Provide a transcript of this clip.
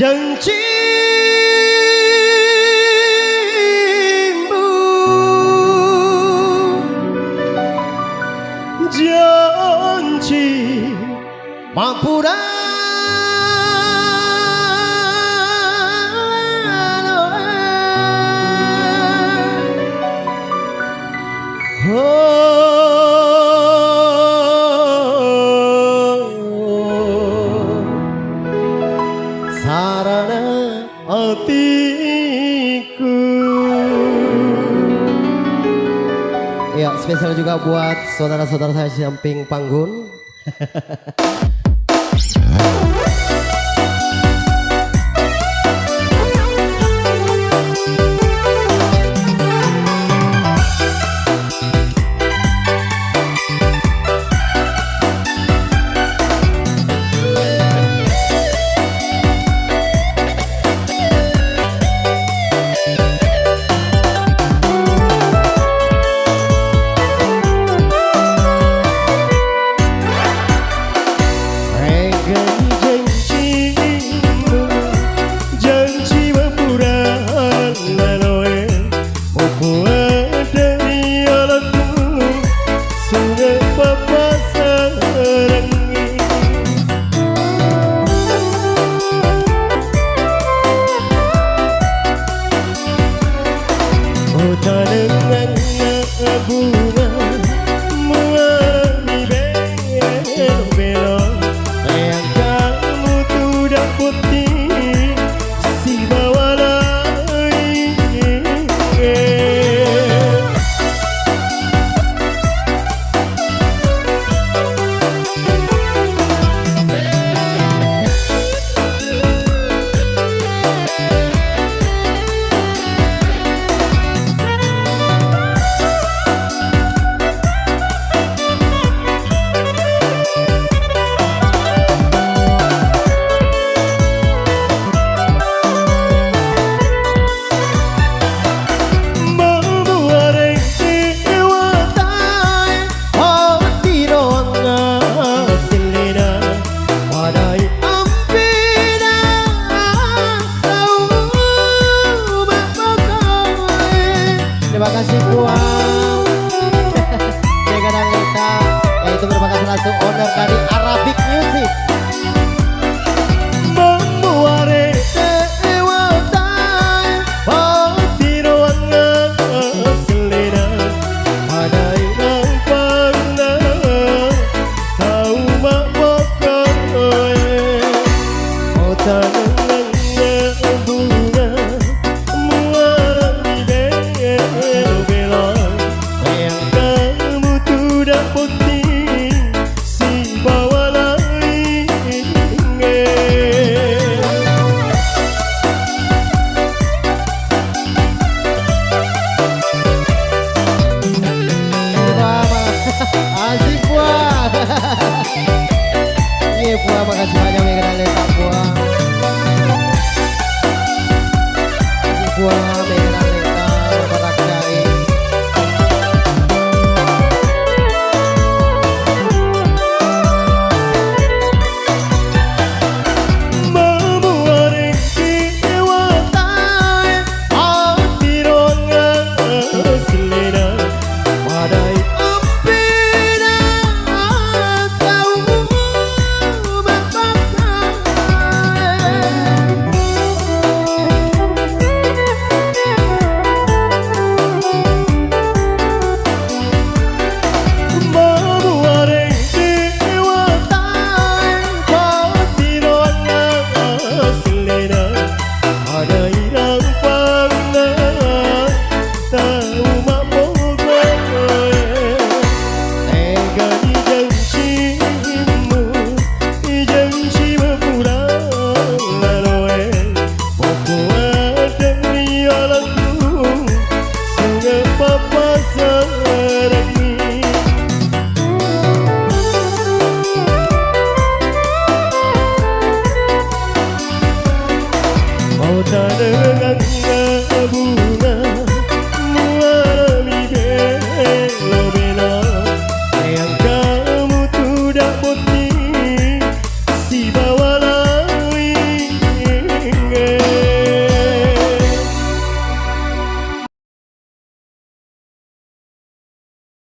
janjimu janji Mampura sarana hatiku. Ya, spesial juga buat saudara-saudara saya samping panggung. bunga mewarnai belok-belok yang kamu tidak putih si bawalai. Terima kasih buat Mega dan Lita, yaitu merupakan salah satu owner dari Arabic Music. Asik buah. Iya buah, makasih banyak Mega dan Lita buah. Asik buah Mega dan Lita Barakjai. Dengan bunga mewarnai belok-belok yang kamu tidak